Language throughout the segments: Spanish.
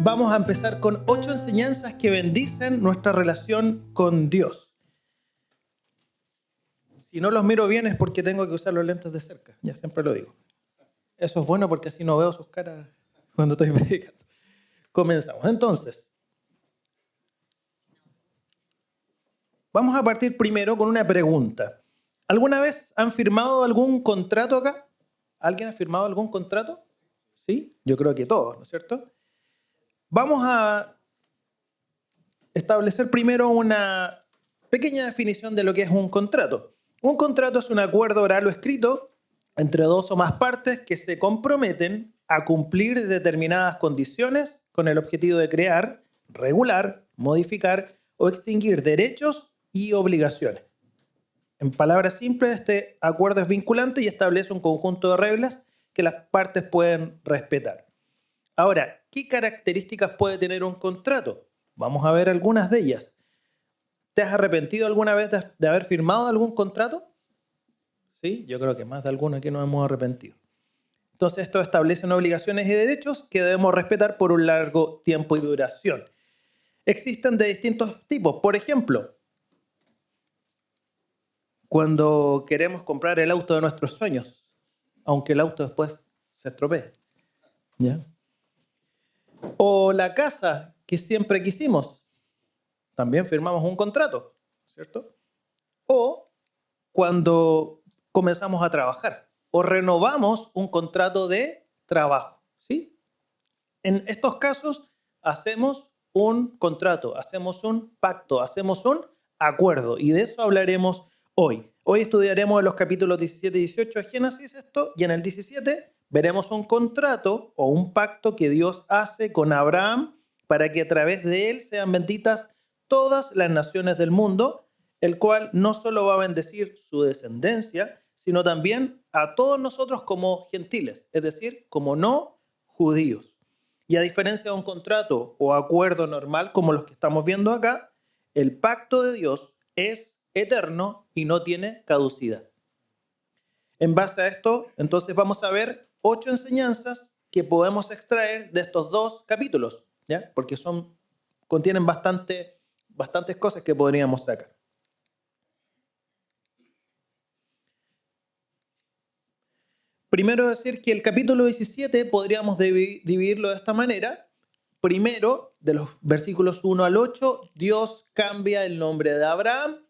vamos a empezar con 8 enseñanzas que bendicen nuestra relación con Dios. Si no los miro bien es porque tengo que usar los lentes de cerca, ya siempre lo digo. Eso es bueno porque así no veo sus caras cuando estoy predicando. Comenzamos. Entonces, vamos a partir primero con una pregunta. ¿Alguna vez han firmado algún contrato acá? ¿Alguien ha firmado algún contrato? ¿Sí? Yo creo que todos, ¿no es cierto? Vamos a establecer primero una pequeña definición de lo que es un contrato. Un contrato es un acuerdo oral o escrito entre dos o más partes que se comprometen a cumplir determinadas condiciones con el objetivo de crear, regular, modificar o extinguir derechos y obligaciones. En palabras simples, este acuerdo es vinculante y establece un conjunto de reglas que las partes pueden respetar. Ahora, ¿qué características puede tener un contrato? Vamos a ver algunas de ellas. ¿Te has arrepentido alguna vez de haber firmado algún contrato? Sí, yo creo que más de algunos aquí nos hemos arrepentido. Entonces, esto establece obligaciones y derechos que debemos respetar por un largo tiempo y duración. Existen de distintos tipos. Por ejemplo, cuando queremos comprar el auto de nuestros sueños, aunque el auto después se estropee. ¿Ya? O la casa que siempre quisimos, también firmamos un contrato, ¿cierto? O cuando comenzamos a trabajar, o renovamos un contrato de trabajo, ¿sí? En estos casos hacemos un contrato, hacemos un pacto, hacemos un acuerdo, y de eso hablaremos hoy. Hoy estudiaremos en los capítulos 17 y 18 de Génesis esto, y en el 17 veremos un contrato o un pacto que Dios hace con Abraham para que a través de él sean benditas todas las naciones del mundo, el cual no solo va a bendecir su descendencia, sino también a todos nosotros como gentiles, es decir, como no judíos. Y a diferencia de un contrato o acuerdo normal como los que estamos viendo acá, el pacto de Dios es eterno y no tiene caducidad. En base a esto, entonces vamos a ver 8 enseñanzas que podemos extraer de estos dos capítulos, ¿ya? Porque contienen bastantes cosas que podríamos sacar. Primero decir que el capítulo 17 podríamos dividirlo de esta manera. Primero, de los versículos 1 al 8, Dios cambia el nombre de Abraham.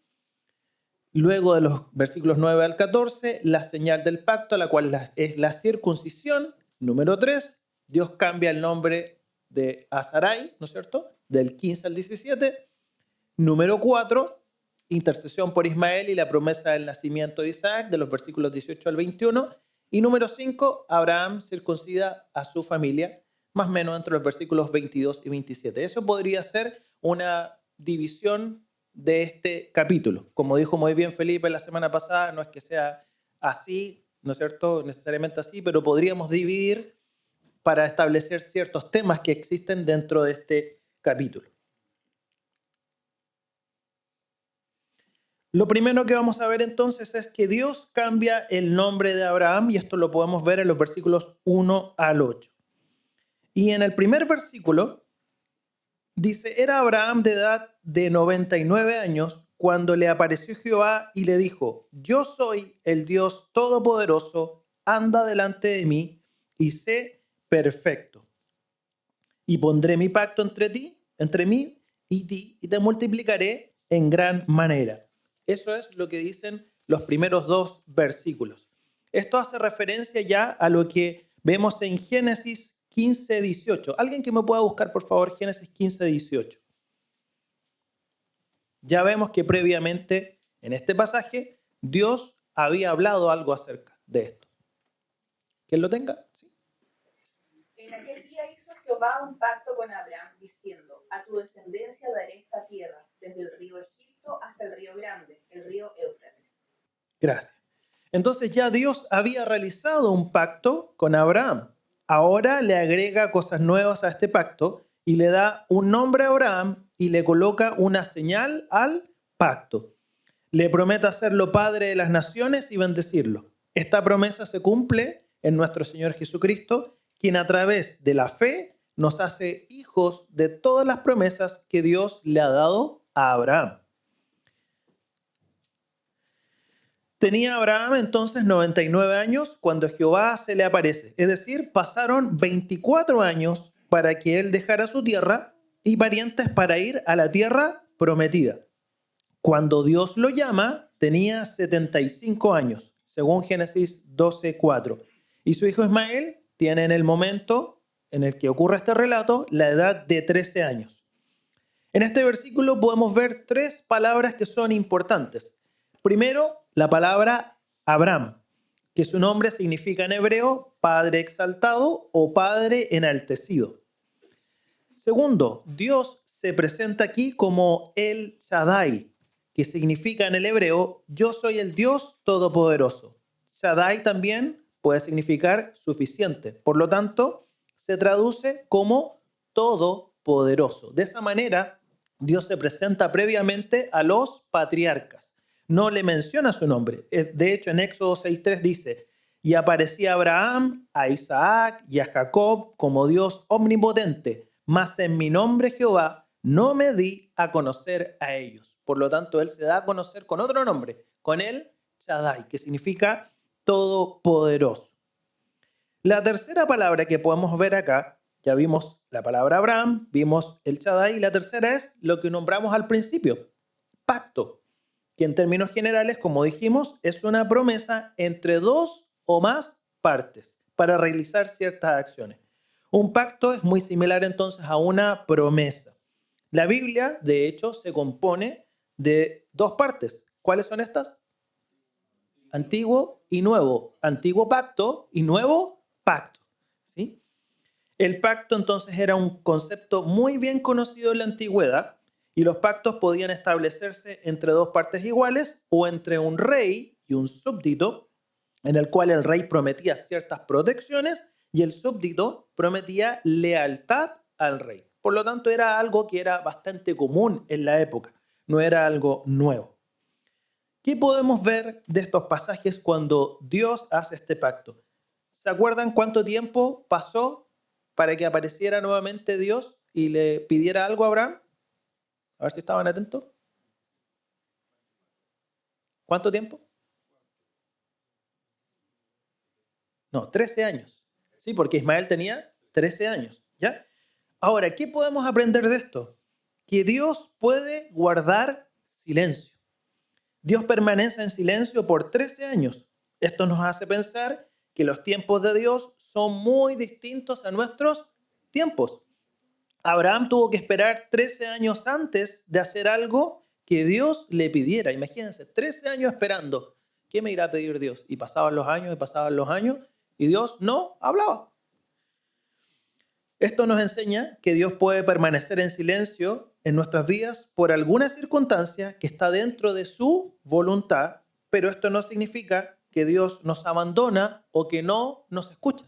Luego de los versículos 9 al 14, la señal del pacto, la cual es la circuncisión. Número 3, Dios cambia el nombre de Sarai, ¿no es cierto? Del 15 al 17. Número 4, intercesión por Ismael y la promesa del nacimiento de Isaac, de los versículos 18 al 21. Y número 5, Abraham circuncida a su familia, más o menos entre los versículos 22 y 27. Eso podría ser una división de este capítulo. Como dijo muy bien Felipe la semana pasada, no es que sea así, ¿no es cierto? Necesariamente así, pero podríamos dividir para establecer ciertos temas que existen dentro de este capítulo. Lo primero que vamos a ver entonces es que Dios cambia el nombre de Abraham y esto lo podemos ver en los versículos 1 al 8. Y en el primer versículo dice, era Abraham de edad de 99 años cuando le apareció Jehová y le dijo, yo soy el Dios Todopoderoso, anda delante de mí y sé perfecto. Y pondré mi pacto entre mí y ti, y te multiplicaré en gran manera. Eso es lo que dicen los primeros dos versículos. Esto hace referencia ya a lo que vemos en Génesis 15, 18. ¿Alguien que me pueda buscar, por favor, Génesis 15, 18? Ya vemos que previamente, en este pasaje, Dios había hablado algo acerca de esto. ¿Quién lo tenga? ¿Sí? En aquel día hizo Jehová un pacto con Abraham, diciendo, a tu descendencia daré esta tierra, desde el río Egipto hasta el río Grande, el río Éufrates. Gracias. Entonces ya Dios había realizado un pacto con Abraham. Ahora le agrega cosas nuevas a este pacto y le da un nombre a Abraham y le coloca una señal al pacto. Le promete hacerlo padre de las naciones y bendecirlo. Esta promesa se cumple en nuestro Señor Jesucristo, quien a través de la fe nos hace hijos de todas las promesas que Dios le ha dado a Abraham. Tenía Abraham entonces 99 años cuando Jehová se le aparece. Es decir, pasaron 24 años para que él dejara su tierra y parientes para ir a la tierra prometida. Cuando Dios lo llama, tenía 75 años, según Génesis 12:4. Y su hijo Ismael tiene en el momento en el que ocurre este relato la edad de 13 años. En este versículo podemos ver tres palabras que son importantes. Primero, la palabra Abraham, que su nombre significa en hebreo padre exaltado o padre enaltecido. Segundo, Dios se presenta aquí como El Shaddai, que significa en el hebreo yo soy el Dios todopoderoso. Shaddai también puede significar suficiente. Por lo tanto, se traduce como todopoderoso. De esa manera, Dios se presenta previamente a los patriarcas. No le menciona su nombre. De hecho, en Éxodo 6:3 dice, y aparecía a Abraham, a Isaac y a Jacob como Dios omnipotente, mas en mi nombre Jehová no me di a conocer a ellos. Por lo tanto, él se da a conocer con otro nombre, con el Shaddai, que significa todopoderoso. La tercera palabra que podemos ver acá, ya vimos la palabra Abraham, vimos el Shaddai, y la tercera es lo que nombramos al principio, pacto, que en términos generales, como dijimos, es una promesa entre dos o más partes para realizar ciertas acciones. Un pacto es muy similar entonces a una promesa. La Biblia, de hecho, se compone de dos partes. ¿Cuáles son estas? Antiguo y nuevo. Antiguo pacto y nuevo pacto. ¿Sí? El pacto entonces era un concepto muy bien conocido en la antigüedad y los pactos podían establecerse entre dos partes iguales o entre un rey y un súbdito, en el cual el rey prometía ciertas protecciones y el súbdito prometía lealtad al rey. Por lo tanto, era algo que era bastante común en la época, no era algo nuevo. ¿Qué podemos ver de estos pasajes cuando Dios hace este pacto? ¿Se acuerdan cuánto tiempo pasó para que apareciera nuevamente Dios y le pidiera algo a Abraham? A ver si estaban atentos. ¿Cuánto tiempo? No, 13 años. Sí, porque Ismael tenía 13 años, ¿ya? Ahora, ¿qué podemos aprender de esto? Que Dios puede guardar silencio. Dios permanece en silencio por 13 años. Esto nos hace pensar que los tiempos de Dios son muy distintos a nuestros tiempos. Abraham tuvo que esperar 13 años antes de hacer algo que Dios le pidiera. Imagínense, 13 años esperando. ¿Qué me irá a pedir Dios? Y pasaban los años y Dios no hablaba. Esto nos enseña que Dios puede permanecer en silencio en nuestras vidas por alguna circunstancia que está dentro de su voluntad, pero esto no significa que Dios nos abandona o que no nos escucha.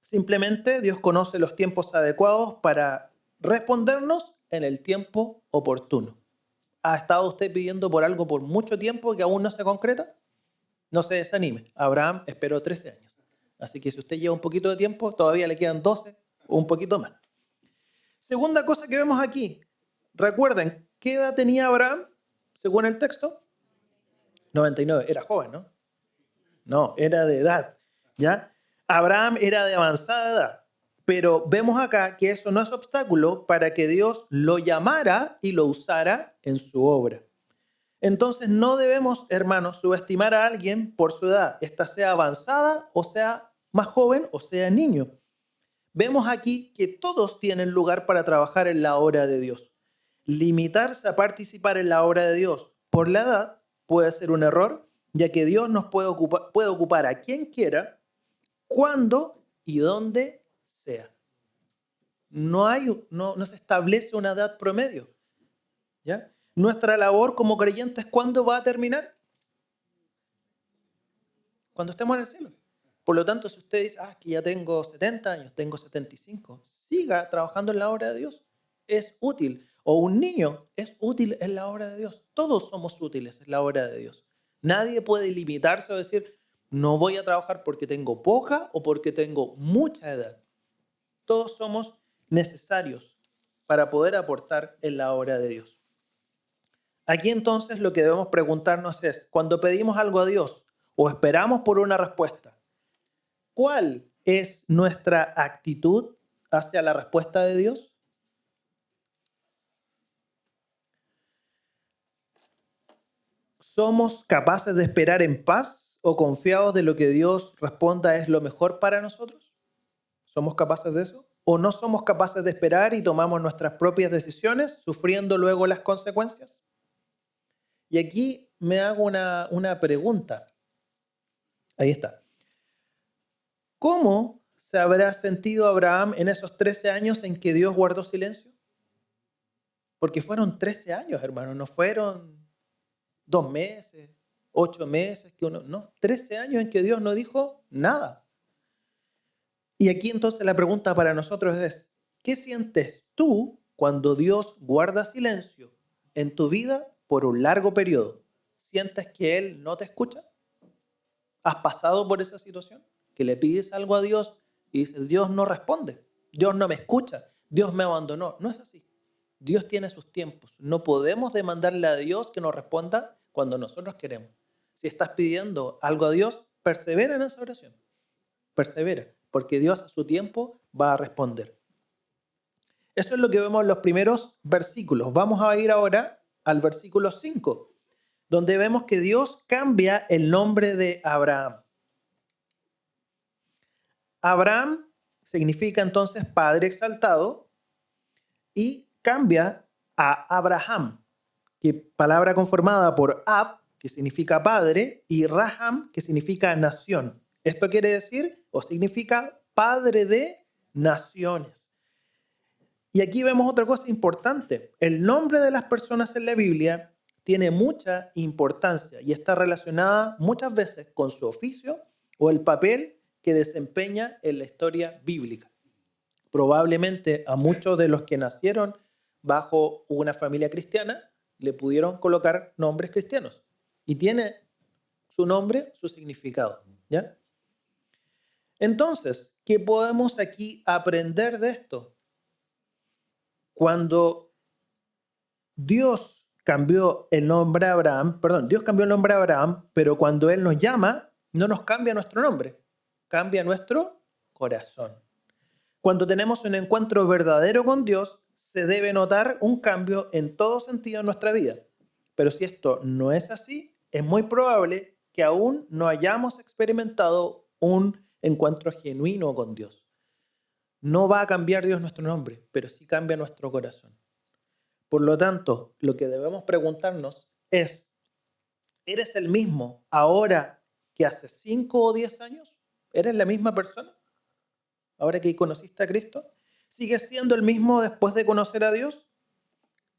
Simplemente Dios conoce los tiempos adecuados para respondernos en el tiempo oportuno. ¿Ha estado usted pidiendo por algo por mucho tiempo que aún no se concreta? No se desanime. Abraham esperó 13 años. Así que si usted lleva un poquito de tiempo, todavía le quedan 12 o un poquito más. Segunda cosa que vemos aquí. Recuerden, ¿qué edad tenía Abraham según el texto? 99. Era joven, ¿no? No, era de edad. ¿Ya? Abraham era de avanzada edad. Pero vemos acá que eso no es obstáculo para que Dios lo llamara y lo usara en su obra. Entonces no debemos, hermanos, subestimar a alguien por su edad, esta sea avanzada o sea más joven o sea niño. Vemos aquí que todos tienen lugar para trabajar en la obra de Dios. Limitarse a participar en la obra de Dios por la edad puede ser un error, ya que Dios nos puede ocupar a quien quiera, cuando y donde sea. No se establece una edad promedio. ¿Ya? Nuestra labor como creyentes, ¿cuándo va a terminar? Cuando estemos en el cielo. Por lo tanto, si usted dice, que ya tengo 70 años, tengo 75, siga trabajando en la obra de Dios. Es útil. O un niño es útil en la obra de Dios. Todos somos útiles en la obra de Dios. Nadie puede limitarse o decir, no voy a trabajar porque tengo poca o porque tengo mucha edad. Todos somos necesarios para poder aportar en la obra de Dios. Aquí entonces lo que debemos preguntarnos es, cuando pedimos algo a Dios o esperamos por una respuesta, ¿cuál es nuestra actitud hacia la respuesta de Dios? ¿Somos capaces de esperar en paz o confiados de lo que Dios responda es lo mejor para nosotros? ¿Somos capaces de eso? ¿O no somos capaces de esperar y tomamos nuestras propias decisiones, sufriendo luego las consecuencias? Y aquí me hago una pregunta. Ahí está. ¿Cómo se habrá sentido Abraham en esos 13 años en que Dios guardó silencio? Porque fueron 13 años, hermano, no fueron 2 meses, 8 meses, no, 13 años en que Dios no dijo nada. Y aquí entonces la pregunta para nosotros es, ¿qué sientes tú cuando Dios guarda silencio en tu vida por un largo periodo? ¿Sientes que Él no te escucha? ¿Has pasado por esa situación? Que le pides algo a Dios y dices, Dios no responde, Dios no me escucha, Dios me abandonó. No es así. Dios tiene sus tiempos. No podemos demandarle a Dios que nos responda cuando nosotros queremos. Si estás pidiendo algo a Dios, persevera en esa oración. Persevera, porque Dios a su tiempo va a responder. Eso es lo que vemos en los primeros versículos. Vamos a ir ahora al versículo 5, donde vemos que Dios cambia el nombre de Abraham. Abraham significa entonces Padre exaltado y cambia a Abraham, que palabra conformada por Ab, que significa padre, y Raham, que significa nación. Esto quiere decir o significa padre de naciones. Y aquí vemos otra cosa importante. El nombre de las personas en la Biblia tiene mucha importancia y está relacionada muchas veces con su oficio o el papel que desempeña en la historia bíblica. Probablemente a muchos de los que nacieron bajo una familia cristiana le pudieron colocar nombres cristianos y tiene su nombre, su significado, ¿ya? Entonces, ¿qué podemos aquí aprender de esto? Cuando Dios cambió el nombre a Abraham, Dios cambió el nombre a Abraham, pero cuando Él nos llama, no nos cambia nuestro nombre, cambia nuestro corazón. Cuando tenemos un encuentro verdadero con Dios, se debe notar un cambio en todo sentido en nuestra vida. Pero si esto no es así, es muy probable que aún no hayamos experimentado un encuentro genuino con Dios. No va a cambiar Dios nuestro nombre, pero sí cambia nuestro corazón. Por lo tanto, lo que debemos preguntarnos es, ¿eres el mismo ahora que hace 5 o 10 años? ¿Eres la misma persona? Ahora que conociste a Cristo, ¿sigues siendo el mismo después de conocer a Dios?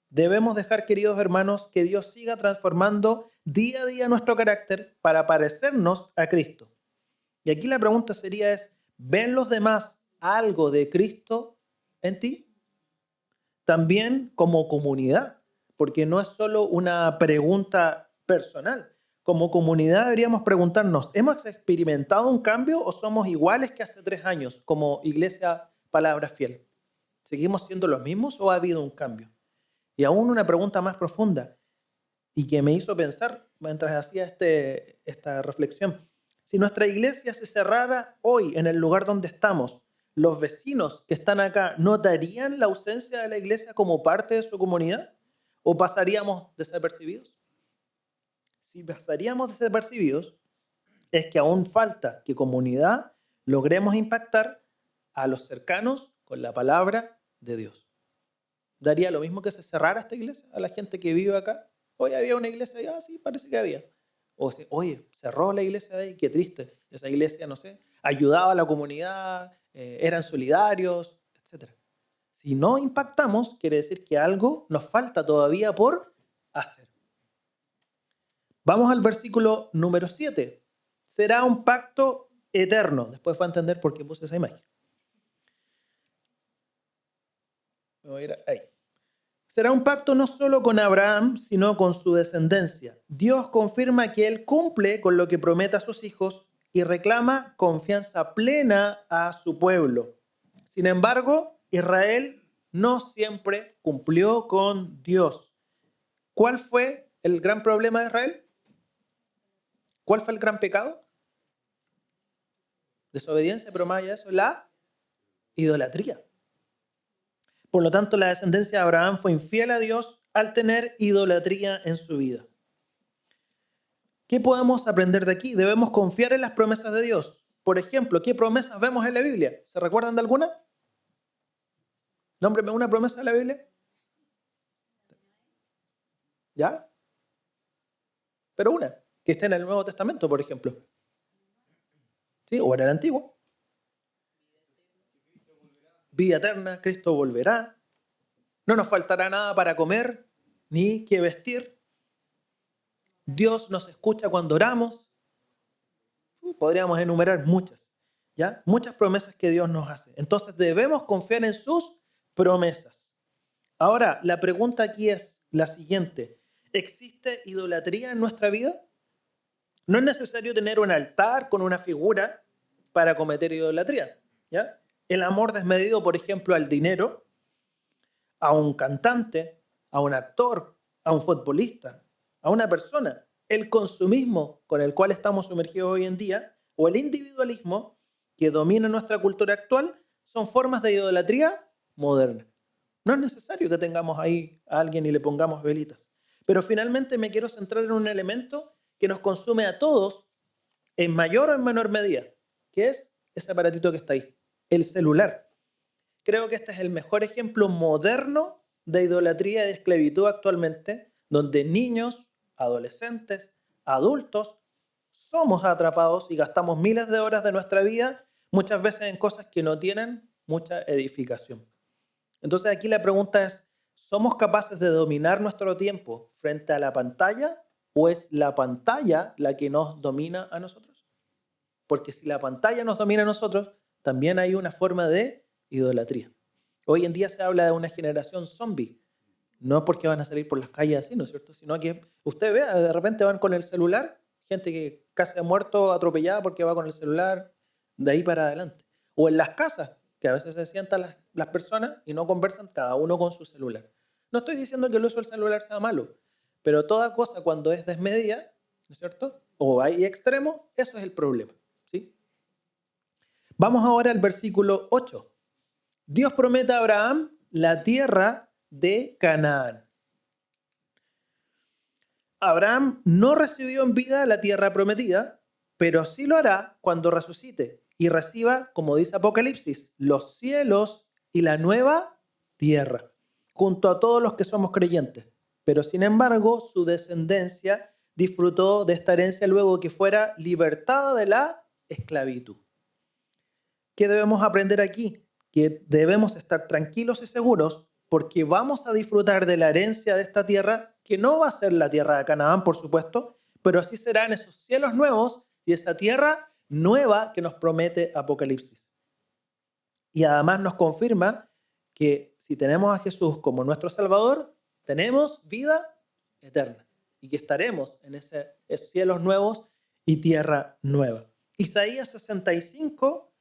Debemos dejar, queridos hermanos, que Dios siga transformando día a día nuestro carácter para parecernos a Cristo. Y aquí la pregunta sería ¿ven los demás algo de Cristo en ti? También como comunidad, porque no es solo una pregunta personal. Como comunidad deberíamos preguntarnos, ¿hemos experimentado un cambio o somos iguales que hace 3 años como Iglesia Palabra Fiel? ¿Seguimos siendo los mismos o ha habido un cambio? Y aún una pregunta más profunda y que me hizo pensar mientras hacía esta reflexión. Si nuestra iglesia se cerrara hoy en el lugar donde estamos, ¿los vecinos que están acá notarían la ausencia de la iglesia como parte de su comunidad? ¿O pasaríamos desapercibidos? Si pasaríamos desapercibidos, es que aún falta que comunidad logremos impactar a los cercanos con la palabra de Dios. ¿Daría lo mismo que se cerrara esta iglesia a la gente que vive acá? Hoy había una iglesia allá, sí, parece que había. O sea, oye, cerró la iglesia de ahí, qué triste. Esa iglesia, no sé, ayudaba a la comunidad, eran solidarios, etc. Si no impactamos, quiere decir que algo nos falta todavía por hacer. Vamos al versículo número 7. Será un pacto eterno. Después va a entender por qué puse esa imagen. Me voy a ir ahí. Será un pacto no solo con Abraham, sino con su descendencia. Dios confirma que Él cumple con lo que promete a sus hijos y reclama confianza plena a su pueblo. Sin embargo, Israel no siempre cumplió con Dios. ¿Cuál fue el gran problema de Israel? ¿Cuál fue el gran pecado? Desobediencia, pero más allá de eso, la idolatría. Por lo tanto, la descendencia de Abraham fue infiel a Dios al tener idolatría en su vida. ¿Qué podemos aprender de aquí? Debemos confiar en las promesas de Dios. Por ejemplo, ¿qué promesas vemos en la Biblia? ¿Se recuerdan de alguna? Nómbreme una promesa de la Biblia. ¿Ya? Pero una, que esté en el Nuevo Testamento, por ejemplo. ¿Sí? O en el Antiguo. Vida eterna, Cristo volverá. No nos faltará nada para comer, ni que vestir. Dios nos escucha cuando oramos. Podríamos enumerar muchas, ¿ya? Muchas promesas que Dios nos hace. Entonces debemos confiar en sus promesas. Ahora, la pregunta aquí es la siguiente. ¿Existe idolatría en nuestra vida? No es necesario tener un altar con una figura para cometer idolatría, ¿ya? El amor desmedido, por ejemplo, al dinero, a un cantante, a un actor, a un futbolista, a una persona. El consumismo con el cual estamos sumergidos hoy en día o el individualismo que domina nuestra cultura actual son formas de idolatría moderna. No es necesario que tengamos ahí a alguien y le pongamos velitas. Pero finalmente me quiero centrar en un elemento que nos consume a todos en mayor o en menor medida, que es ese aparatito que está ahí, el celular. Creo que este es el mejor ejemplo moderno de idolatría y de esclavitud actualmente, donde niños, adolescentes, adultos, somos atrapados y gastamos miles de horas de nuestra vida, muchas veces en cosas que no tienen mucha edificación. Entonces aquí la pregunta es, ¿somos capaces de dominar nuestro tiempo frente a la pantalla o es la pantalla la que nos domina a nosotros? Porque si la pantalla nos domina a nosotros, también hay una forma de idolatría. Hoy en día se habla de una generación zombie. No porque van a salir por las calles así, ¿no es cierto? Sino que usted vea, de repente van con el celular, gente que casi ha muerto atropellada porque va con el celular, de ahí para adelante. O en las casas, que a veces se sientan las personas y no conversan cada uno con su celular. No estoy diciendo que el uso del celular sea malo, pero toda cosa cuando es desmedida, ¿no es cierto? O hay extremos, eso es el problema, ¿sí? Vamos ahora al versículo 8. Dios promete a Abraham la tierra de Canaán. Abraham no recibió en vida la tierra prometida, pero sí lo hará cuando resucite y reciba, como dice Apocalipsis, los cielos y la nueva tierra, junto a todos los que somos creyentes. Pero sin embargo, su descendencia disfrutó de esta herencia luego que fuera libertada de la esclavitud. ¿Qué debemos aprender aquí? Que debemos estar tranquilos y seguros porque vamos a disfrutar de la herencia de esta tierra, que no va a ser la tierra de Canaán, por supuesto, pero así serán esos cielos nuevos y esa tierra nueva que nos promete Apocalipsis. Y además nos confirma que si tenemos a Jesús como nuestro Salvador, tenemos vida eterna y que estaremos en esos cielos nuevos y tierra nueva. Isaías 65,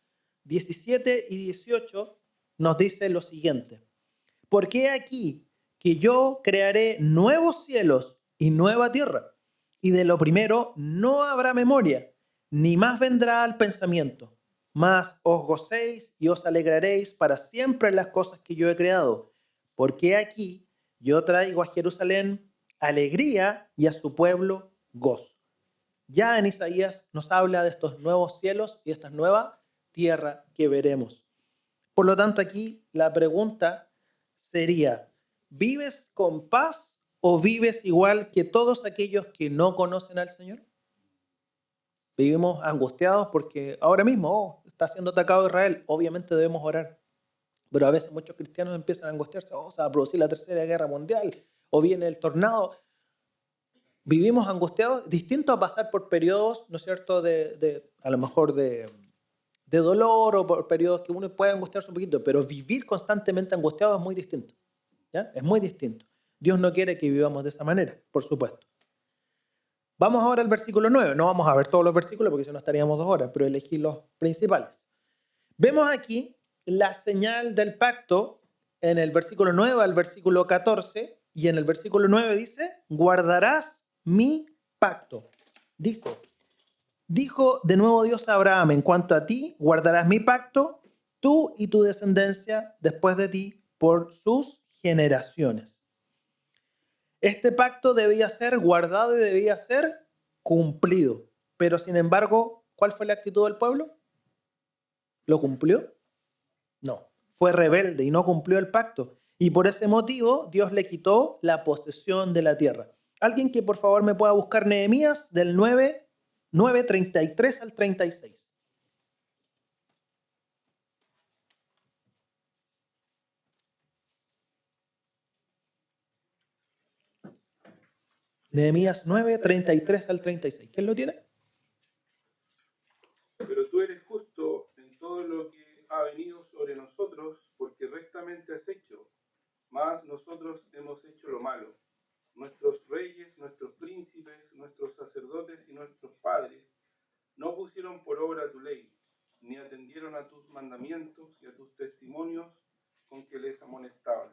17 y 18 nos dice lo siguiente. Porque aquí que yo crearé nuevos cielos y nueva tierra, y de lo primero no habrá memoria, ni más vendrá al pensamiento, mas os gocéis y os alegraréis para siempre en las cosas que yo he creado. Porque aquí yo traigo a Jerusalén alegría y a su pueblo gozo. Ya en Isaías nos habla de estos nuevos cielos y esta nueva tierra que veremos. Por lo tanto, aquí la pregunta sería, ¿vives con paz o vives igual que todos aquellos que no conocen al Señor? Vivimos angustiados porque ahora mismo está siendo atacado Israel. Obviamente debemos orar. Pero a veces muchos cristianos empiezan a angustiarse. Se va a producir la tercera guerra mundial. O viene el tornado. Vivimos angustiados, distinto a pasar por periodos, ¿no es cierto?, a lo mejor de dolor o por periodos que uno puede angustiarse un poquito, pero vivir constantemente angustiado es muy distinto, ¿ya? Es muy distinto. Dios no quiere que vivamos de esa manera, por supuesto. Vamos ahora al versículo 9. No vamos a ver todos los versículos porque si no estaríamos 2 horas, pero elegí los principales. Vemos aquí la señal del pacto en el versículo 9 al versículo 14, y en el versículo 9 dice, guardarás mi pacto. Dijo de nuevo Dios a Abraham, en cuanto a ti, guardarás mi pacto, tú y tu descendencia después de ti, por sus generaciones. Este pacto debía ser guardado y debía ser cumplido. Pero sin embargo, ¿cuál fue la actitud del pueblo? ¿Lo cumplió? No. Fue rebelde y no cumplió el pacto. Y por ese motivo Dios le quitó la posesión de la tierra. Alguien que por favor me pueda buscar Nehemías del 9:33 al 36. Nehemías 9:33 al 36. ¿Quién lo tiene? Pero tú eres justo en todo lo que ha venido sobre nosotros, porque rectamente has hecho, mas nosotros hemos hecho lo malo. Nuestros reyes, nuestros príncipes, nuestros sacerdotes y nuestros padres no pusieron por obra tu ley, ni atendieron a tus mandamientos y a tus testimonios con que les amonestabas.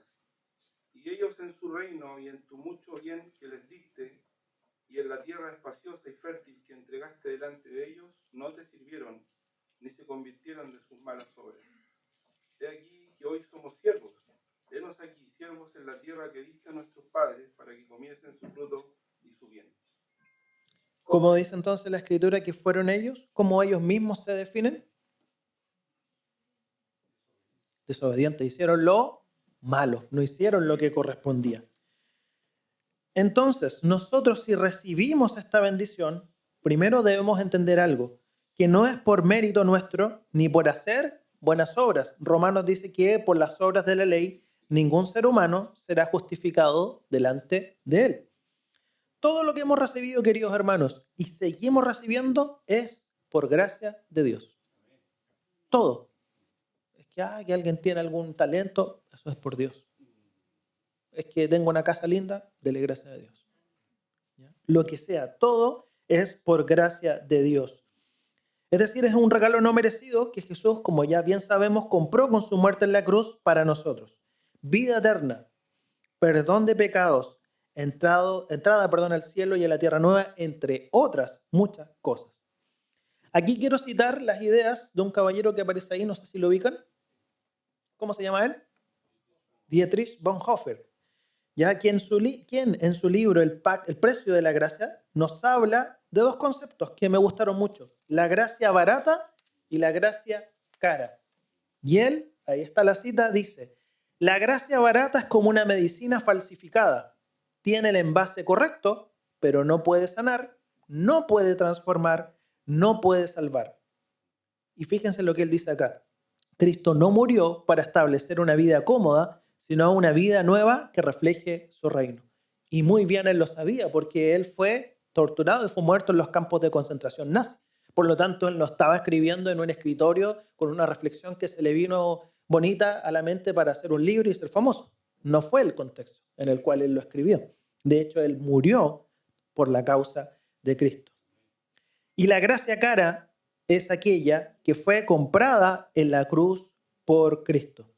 Y ellos en su reino y en tu mucho bien que les diste, y en la tierra espaciosa y fértil que entregaste delante de ellos, no te sirvieron, ni se convirtieron de sus malas obras. He aquí que hoy somos siervos. Henos aquí, siervos en la tierra que diste a nuestros padres, para que comiesen su fruto y su bien. ¿Cómo dice entonces la Escritura que fueron ellos? ¿Cómo ellos mismos se definen? Desobedientes. Hicieron lo malo, no hicieron lo que correspondía. Entonces, nosotros si recibimos esta bendición, primero debemos entender algo, que no es por mérito nuestro ni por hacer buenas obras. Romanos dice que por las obras de la ley ningún ser humano será justificado delante de él. Todo lo que hemos recibido, queridos hermanos, y seguimos recibiendo es por gracia de Dios. Todo. Es que alguien tiene algún talento, eso es por Dios. Es que tengo una casa linda, dele gracias a Dios. ¿Ya? Lo que sea, todo es por gracia de Dios. Es decir, es un regalo no merecido que Jesús, como ya bien sabemos, compró con su muerte en la cruz para nosotros. Vida eterna, perdón de pecados, entrada al cielo y a la tierra nueva, entre otras muchas cosas. Aquí quiero citar las ideas de un caballero que aparece ahí, no sé si lo ubican. ¿Cómo se llama él? Dietrich Bonhoeffer. Ya quien en su libro El precio de la gracia nos habla de dos conceptos que me gustaron mucho: la gracia barata y la gracia cara. Y él, ahí está la cita, dice: la gracia barata es como una medicina falsificada. Tiene el envase correcto, pero no puede sanar, no puede transformar, no puede salvar. Y fíjense lo que él dice acá. Cristo no murió para establecer una vida cómoda, sino una vida nueva que refleje su reino. Y muy bien él lo sabía, porque él fue torturado y fue muerto en los campos de concentración nazi. Por lo tanto, él no estaba escribiendo en un escritorio con una reflexión que se le vino bonita a la mente para hacer un libro y ser famoso. No fue el contexto en el cual él lo escribió. De hecho, él murió por la causa de Cristo. Y la gracia cara es aquella que fue comprada en la cruz por Cristo.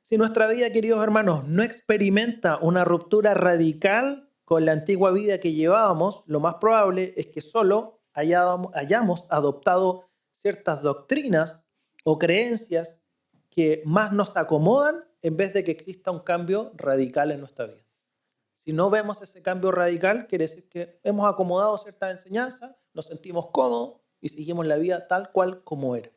Si nuestra vida, queridos hermanos, no experimenta una ruptura radical con la antigua vida que llevábamos, lo más probable es que solo hayamos adoptado ciertas doctrinas o creencias que más nos acomodan en vez de que exista un cambio radical en nuestra vida. Si no vemos ese cambio radical, quiere decir que hemos acomodado ciertas enseñanzas, nos sentimos cómodos y seguimos la vida tal cual como era.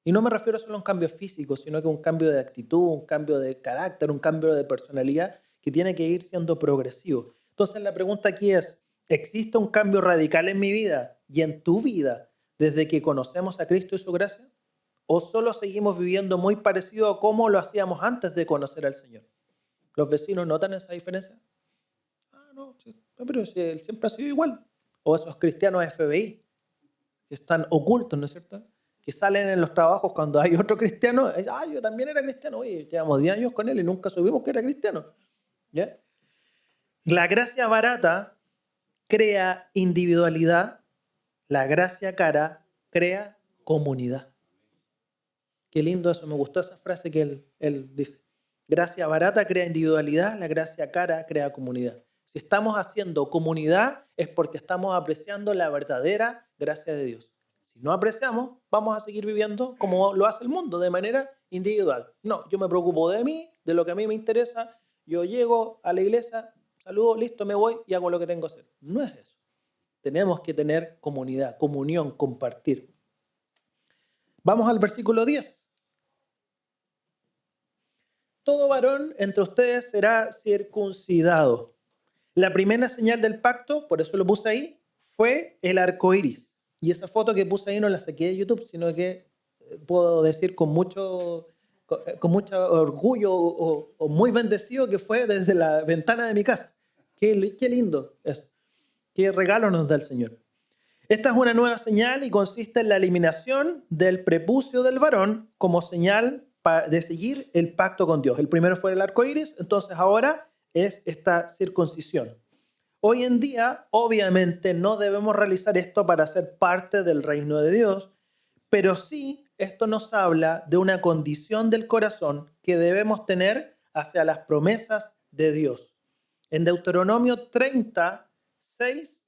Y no me refiero solo a un cambio físico, sino que un cambio de actitud, un cambio de carácter, un cambio de personalidad que tiene que ir siendo progresivo. Entonces la pregunta aquí es, ¿existe un cambio radical en mi vida y en tu vida desde que conocemos a Cristo y su gracia? ¿O solo seguimos viviendo muy parecido a cómo lo hacíamos antes de conocer al Señor? ¿Los vecinos notan esa diferencia? No, sí, pero si él siempre ha sido igual. O esos cristianos FBI que están ocultos, ¿no es cierto? Que salen en los trabajos cuando hay otro cristiano. Yo también era cristiano. Oye, llevamos 10 años con él y nunca supimos que era cristiano. ¿Ya? La gracia barata crea individualidad. La gracia cara crea comunidad. Qué lindo eso, me gustó esa frase que él dice. Gracia barata crea individualidad, la gracia cara crea comunidad. Si estamos haciendo comunidad es porque estamos apreciando la verdadera gracia de Dios. Si no apreciamos, vamos a seguir viviendo como lo hace el mundo, de manera individual. No, yo me preocupo de mí, de lo que a mí me interesa. Yo llego a la iglesia, saludo, listo, me voy y hago lo que tengo que hacer. No es eso. Tenemos que tener comunidad, comunión, compartir. Vamos al versículo 10. Todo varón entre ustedes será circuncidado. La primera señal del pacto, por eso lo puse ahí, fue el arco iris. Y esa foto que puse ahí no la saqué de YouTube, sino que puedo decir con mucho orgullo o muy bendecido que fue desde la ventana de mi casa. Qué lindo eso. Qué regalo nos da el Señor. Esta es una nueva señal y consiste en la eliminación del prepucio del varón como señal de seguir el pacto con Dios. El primero fue el arco iris, entonces ahora es esta circuncisión. Hoy en día, obviamente, no debemos realizar esto para ser parte del reino de Dios, pero sí esto nos habla de una condición del corazón que debemos tener hacia las promesas de Dios. En Deuteronomio 36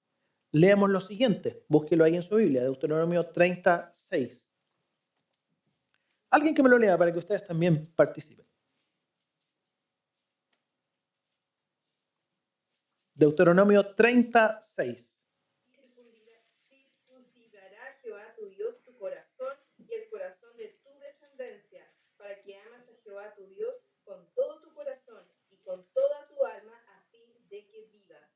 leemos lo siguiente, búsquelo ahí en su Biblia, Deuteronomio 36. Alguien que me lo lea para que ustedes también participen. Deuteronomio 36. Circuncidará Jehová tu Dios tu corazón y el corazón de tu descendencia, para que ames a Jehová tu Dios con todo tu corazón y con toda tu alma, a fin de que vivas.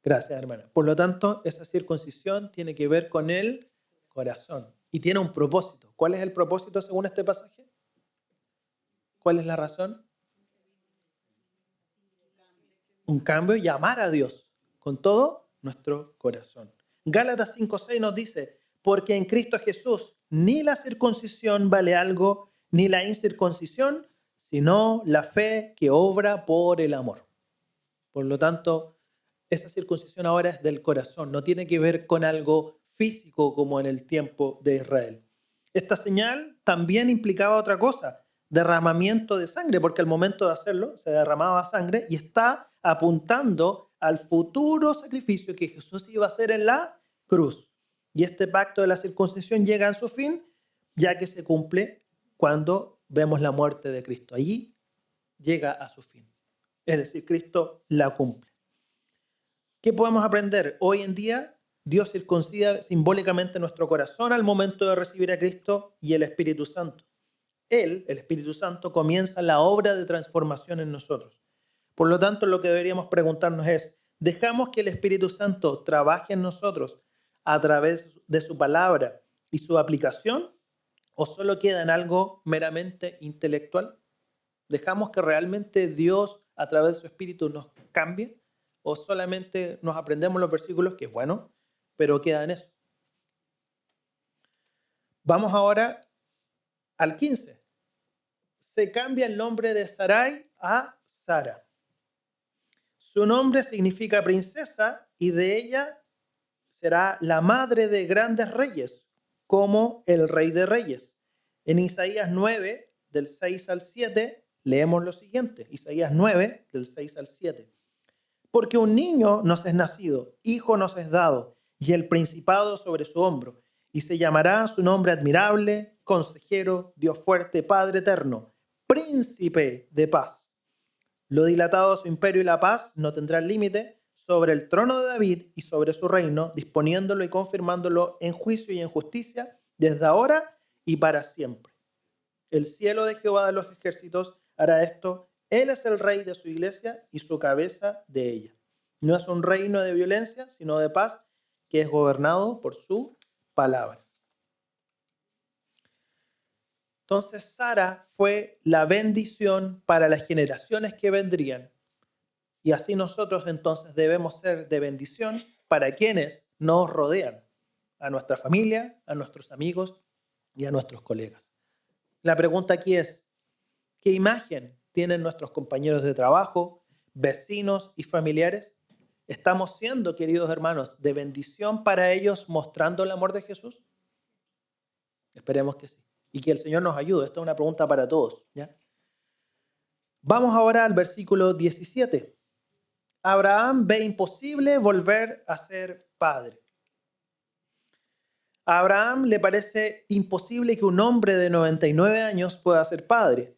Gracias, hermana. Por lo tanto, esa circuncisión tiene que ver con el corazón y tiene un propósito. ¿Cuál es el propósito según este pasaje? ¿Cuál es la razón? Un cambio y amar a Dios con todo nuestro corazón. Gálatas 5:6 nos dice, porque en Cristo Jesús ni la circuncisión vale algo, ni la incircuncisión, sino la fe que obra por el amor. Por lo tanto, esa circuncisión ahora es del corazón, no tiene que ver con algo físico como en el tiempo de Israel. Esta señal también implicaba otra cosa, derramamiento de sangre, porque al momento de hacerlo se derramaba sangre y está apuntando al futuro sacrificio que Jesús iba a hacer en la cruz. Y este pacto de la circuncisión llega a su fin, ya que se cumple cuando vemos la muerte de Cristo. Allí llega a su fin. Es decir, Cristo la cumple. ¿Qué podemos aprender? Hoy en día, Dios circuncida simbólicamente nuestro corazón al momento de recibir a Cristo y el Espíritu Santo. Él, el Espíritu Santo, comienza la obra de transformación en nosotros. Por lo tanto, lo que deberíamos preguntarnos es, ¿dejamos que el Espíritu Santo trabaje en nosotros a través de su palabra y su aplicación? ¿O solo queda en algo meramente intelectual? ¿Dejamos que realmente Dios a través de su Espíritu nos cambie? ¿O solamente nos aprendemos los versículos, que es bueno, pero queda en eso? Vamos ahora al 15. Se cambia el nombre de Sarai a Sara. Su nombre significa princesa y de ella será la madre de grandes reyes, como el rey de reyes. En Isaías 9, del 6 al 7, leemos lo siguiente. Isaías 9, del 6 al 7. Porque un niño nos es nacido, hijo nos es dado, y el principado sobre su hombro, y se llamará su nombre admirable, consejero, Dios fuerte, Padre eterno, príncipe de paz. Lo dilatado de su imperio y la paz no tendrán límite sobre el trono de David y sobre su reino, disponiéndolo y confirmándolo en juicio y en justicia desde ahora y para siempre. El cielo de Jehová de los ejércitos hará esto. Él es el rey de su iglesia y su cabeza de ella. No es un reino de violencia, sino de paz, que es gobernado por su palabra. Entonces, Sara fue la bendición para las generaciones que vendrían. Y así nosotros entonces debemos ser de bendición para quienes nos rodean, a nuestra familia, a nuestros amigos y a nuestros colegas. La pregunta aquí es, ¿qué imagen tienen nuestros compañeros de trabajo, vecinos y familiares? ¿Estamos siendo, queridos hermanos, de bendición para ellos mostrando el amor de Jesús? Esperemos que sí. y que el Señor nos ayude. Esta es una pregunta para todos, ¿ya? Vamos ahora al versículo 17. Abraham ve imposible volver a ser padre. A Abraham le parece imposible que un hombre de 99 años pueda ser padre.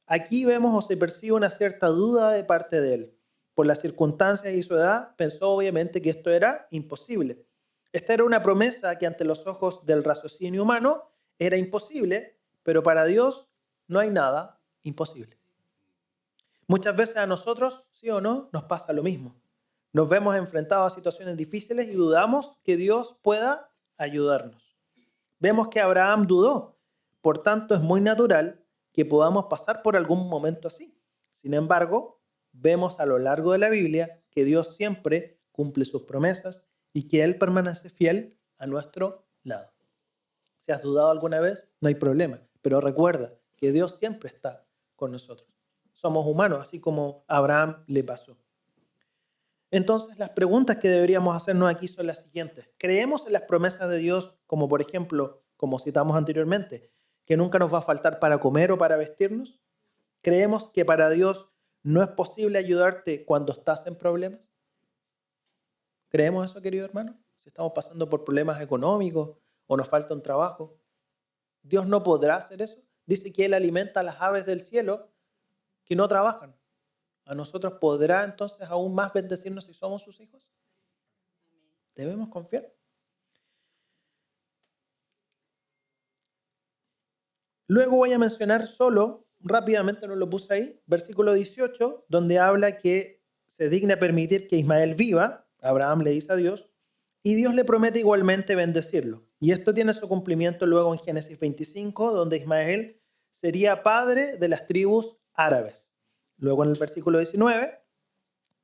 Aquí vemos o se percibe una cierta duda de parte de él. Por las circunstancias y su edad, pensó obviamente que esto era imposible. Esta era una promesa que ante los ojos del raciocinio humano era imposible, pero para Dios no hay nada imposible. Muchas veces a nosotros, sí o no, nos pasa lo mismo. Nos vemos enfrentados a situaciones difíciles y dudamos que Dios pueda ayudarnos. Vemos que Abraham dudó, por tanto es muy natural que podamos pasar por algún momento así. Sin embargo, vemos a lo largo de la Biblia que Dios siempre cumple sus promesas y que Él permanece fiel a nuestro lado. Si has dudado alguna vez, no hay problema, pero recuerda que Dios siempre está con nosotros. Somos humanos, así como a Abraham le pasó. Entonces, las preguntas que deberíamos hacernos aquí son las siguientes. ¿Creemos en las promesas de Dios, como por ejemplo, como citamos anteriormente, que nunca nos va a faltar para comer o para vestirnos? ¿Creemos que para Dios no es posible ayudarte cuando estás en problemas? ¿Creemos eso, querido hermano? Si estamos pasando por problemas económicos o nos falta un trabajo, ¿Dios no podrá hacer eso? Dice que Él alimenta a las aves del cielo que no trabajan. ¿A nosotros podrá entonces aún más bendecirnos si somos sus hijos? Debemos confiar. Luego voy a mencionar solo, rápidamente no lo puse ahí, versículo 18, donde habla que se digna permitir que Ismael viva. Abraham le dice a Dios, y Dios le promete igualmente bendecirlo. Y esto tiene su cumplimiento luego en Génesis 25, donde Ismael sería padre de las tribus árabes. Luego en el versículo 19,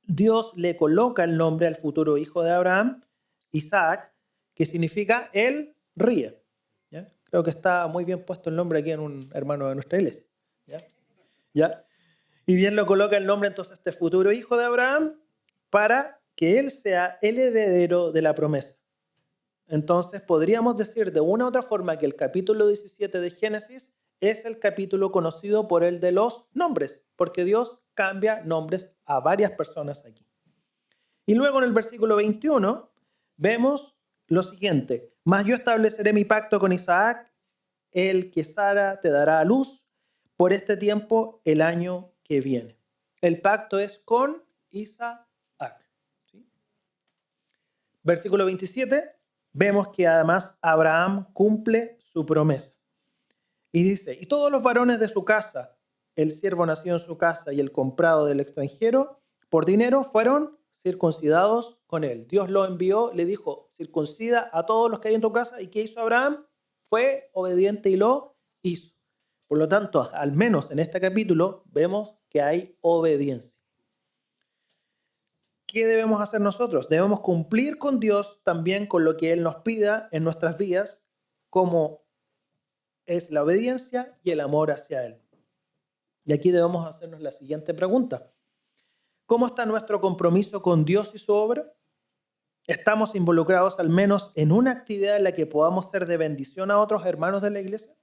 Dios le coloca el nombre al futuro hijo de Abraham, Isaac, que significa él ríe. ¿Ya? Creo que está muy bien puesto el nombre aquí en un hermano de nuestra iglesia. ¿Ya? ¿Ya? Y Dios le coloca el nombre entonces a este futuro hijo de Abraham para que él sea el heredero de la promesa. Entonces podríamos decir de una u otra forma que el capítulo 17 de Génesis es el capítulo conocido por el de los nombres, porque Dios cambia nombres a varias personas aquí. Y luego en el versículo 21 vemos lo siguiente: mas yo estableceré mi pacto con Isaac, el que Sara te dará a luz por este tiempo el año que viene. El pacto es con Isaac. ¿Sí? Versículo 27, vemos que además Abraham cumple su promesa. Y dice, y todos los varones de su casa, el siervo nacido en su casa y el comprado del extranjero, por dinero fueron circuncidados con él. Dios lo envió, le dijo, circuncida a todos los que hay en tu casa. ¿Y qué hizo Abraham? Fue obediente y lo hizo. Por lo tanto, al menos en este capítulo, vemos que hay obediencia. ¿Qué debemos hacer nosotros? Debemos cumplir con Dios también con lo que Él nos pida en nuestras vidas, como es la obediencia y el amor hacia Él. Y aquí debemos hacernos la siguiente pregunta. ¿Cómo está nuestro compromiso con Dios y su obra? ¿Estamos involucrados al menos en una actividad en la que podamos ser de bendición a otros hermanos de la iglesia?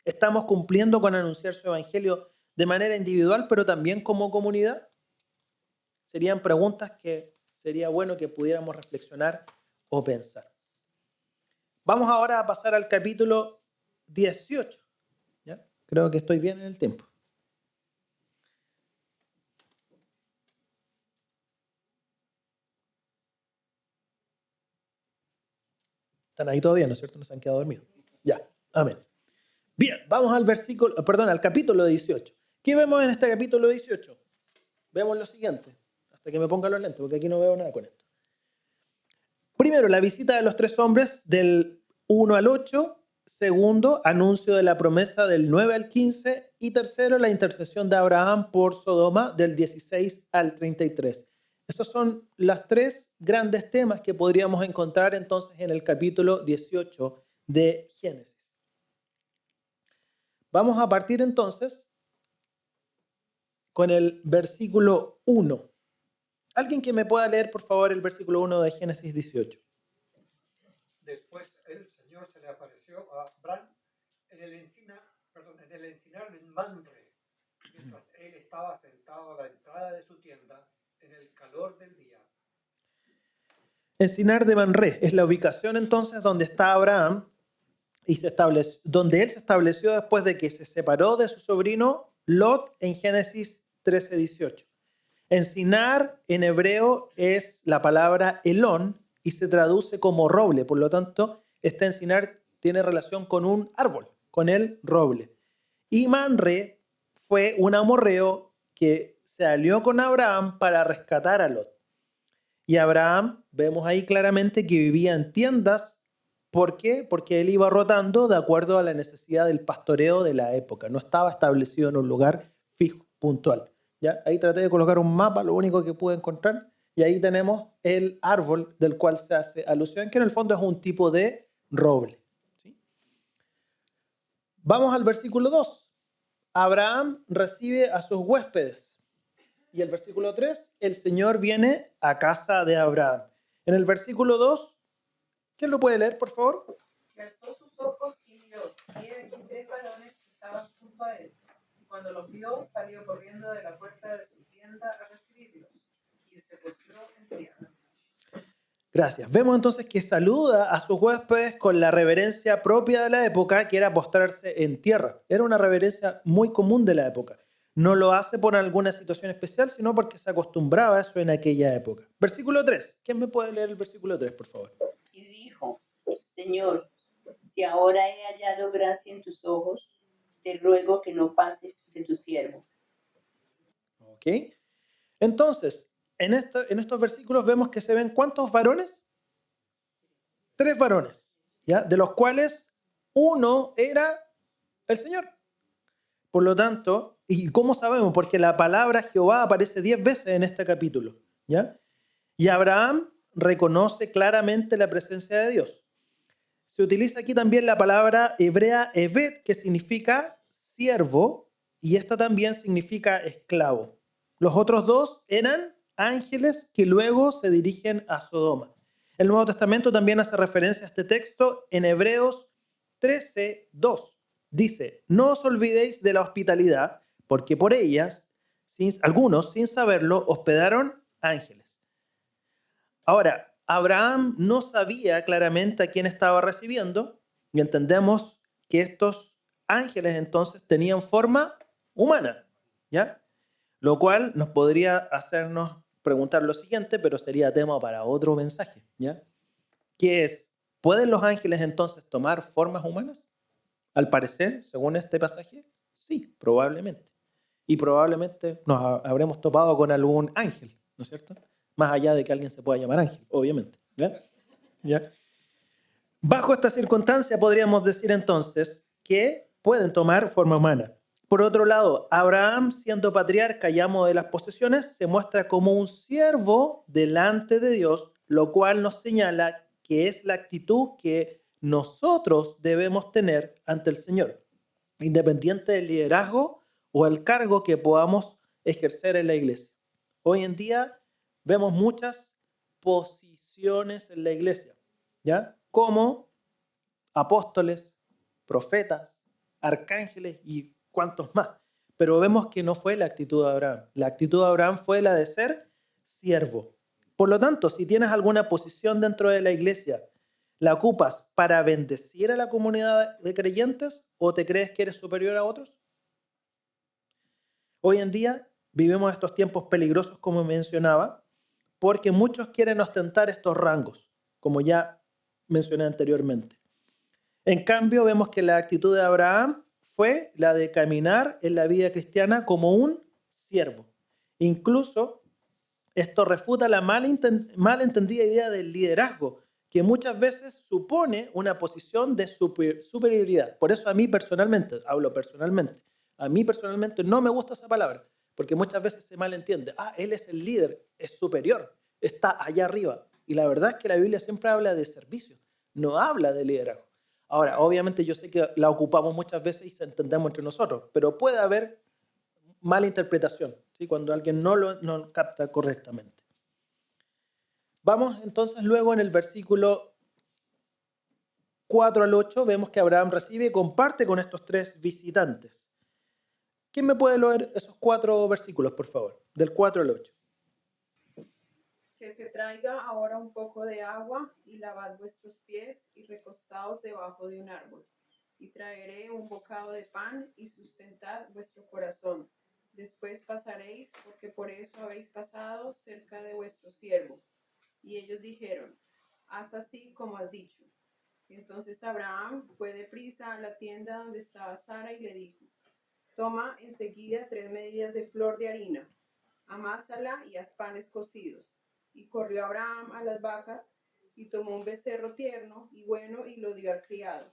¿Estamos cumpliendo con anunciar su evangelio de manera individual, pero también como comunidad? Serían preguntas que sería bueno que pudiéramos reflexionar o pensar. Vamos ahora a pasar al capítulo 18. ¿Ya? Creo que estoy bien en el tiempo. Están ahí todavía, ¿no es cierto? No se han quedado dormidos. Ya, amén. Bien, vamos al capítulo 18. ¿Qué vemos en este capítulo 18? Vemos lo siguiente, hasta que me ponga los lentes, porque aquí no veo nada con esto. Primero, la visita de los tres hombres del 1 al 8. Segundo, anuncio de la promesa del 9 al 15. Y tercero, la intercesión de Abraham por Sodoma del 16 al 33. Esos son los tres grandes temas que podríamos encontrar entonces en el capítulo 18 de Génesis. Vamos a partir entonces con el versículo 1. ¿Alguien que me pueda leer, por favor, el versículo 1 de Génesis 18? Después el Señor se le apareció a Abraham en el encinar de Mamre, mientras él estaba sentado a la entrada de su tienda en el calor del día. Encinar de Manré es la ubicación entonces donde está Abraham y donde él se estableció después de que se separó de su sobrino Lot en Génesis 13:18. Encinar en hebreo es la palabra elón y se traduce como roble, por lo tanto, este encinar tiene relación con un árbol, con el roble. Y Manre fue un amorreo que se alió con Abraham para rescatar a Lot. Y Abraham, vemos ahí claramente que vivía en tiendas. ¿Por qué? Porque él iba rotando de acuerdo a la necesidad del pastoreo de la época. No estaba establecido en un lugar fijo, puntual. ¿Ya? Ahí traté de colocar un mapa, lo único que pude encontrar. Y ahí tenemos el árbol del cual se hace alusión, que en el fondo es un tipo de roble. ¿Sí? Vamos al versículo 2. Abraham recibe a sus huéspedes. Y el versículo 3, el Señor viene a casa de Abraham. En el versículo 2, ¿quién lo puede leer, por favor? Y alzó sus ojos y miró, y he aquí 3 varones que estaban junto a él. Y cuando los vio, salió corriendo de la puerta de su tienda a recibirlos, y se postró en tierra. Gracias. Vemos entonces que saluda a sus huéspedes con la reverencia propia de la época, que era postrarse en tierra. Era una reverencia muy común de la época. No lo hace por alguna situación especial, sino porque se acostumbraba a eso en aquella época. Versículo 3. ¿Quién me puede leer el versículo 3, por favor? Y dijo, Señor, si ahora he hallado gracia en tus ojos, te ruego que no pases de tu siervo. ¿Ok? Entonces, en estos versículos vemos que se ven ¿cuántos varones? 3 varones, ¿ya? De los cuales uno era el Señor. Por lo tanto, ¿y cómo sabemos? Porque la palabra Jehová aparece 10 veces en este capítulo, ¿ya? Y Abraham reconoce claramente la presencia de Dios. Se utiliza aquí también la palabra hebrea evet, que significa siervo, y esta también significa esclavo. Los otros dos eran ángeles que luego se dirigen a Sodoma. El Nuevo Testamento también hace referencia a este texto en Hebreos 13:2. Dice, no os olvidéis de la hospitalidad, porque por ellas, algunos, sin saberlo, hospedaron ángeles. Ahora, Abraham no sabía claramente a quién estaba recibiendo, y entendemos que estos ángeles entonces tenían forma humana, ¿ya? Lo cual nos podría hacernos preguntar lo siguiente, pero sería tema para otro mensaje, ¿ya? Que es, ¿pueden los ángeles entonces tomar formas humanas? Al parecer, según este pasaje, sí, probablemente. Y probablemente nos habremos topado con algún ángel, ¿no es cierto? Más allá de que alguien se pueda llamar ángel, obviamente. ¿Ya? ¿Ya? Bajo esta circunstancia podríamos decir entonces que pueden tomar forma humana. Por otro lado, Abraham, siendo patriarca y amo de las posesiones, se muestra como un siervo delante de Dios, lo cual nos señala que es la actitud que nosotros debemos tener ante el Señor, independiente del liderazgo o el cargo que podamos ejercer en la iglesia. Hoy en día vemos muchas posiciones en la iglesia, ¿ya? Como apóstoles, profetas, arcángeles y cuantos más. Pero vemos que no fue la actitud de Abraham. La actitud de Abraham fue la de ser siervo. Por lo tanto, si tienes alguna posición dentro de la iglesia, ¿la ocupas para bendecir a la comunidad de creyentes o te crees que eres superior a otros? Hoy en día vivimos estos tiempos peligrosos, como mencionaba, porque muchos quieren ostentar estos rangos, como ya mencioné anteriormente. En cambio, vemos que la actitud de Abraham fue la de caminar en la vida cristiana como un siervo. Incluso esto refuta la mal entendida idea del liderazgo, que muchas veces supone una posición de superioridad. Por eso a mí personalmente, hablo personalmente, a mí personalmente no me gusta esa palabra, porque muchas veces se malentiende. Él es el líder, es superior, está allá arriba. Y la verdad es que la Biblia siempre habla de servicio, no habla de liderazgo. Ahora, obviamente yo sé que la ocupamos muchas veces y se entendemos entre nosotros, pero puede haber mala interpretación, ¿sí? Cuando alguien no lo capta correctamente. Vamos entonces luego en el versículo 4 al 8 vemos que Abraham recibe y comparte con estos 3 visitantes. ¿Quién me puede leer esos 4 versículos, por favor? Del 4 al 8. Que se traiga ahora un poco de agua y lavad vuestros pies y recostaos debajo de un árbol. Y traeré un bocado de pan y sustentad vuestro corazón. Después pasaréis, porque por eso habéis pasado cerca de vuestro siervo. Y ellos dijeron, haz así como has dicho. Entonces Abraham fue deprisa a la tienda donde estaba Sara y le dijo, toma enseguida 3 medidas de flor de harina, amásala y haz panes cocidos. Y corrió Abraham a las vacas y tomó un becerro tierno y bueno y lo dio al criado.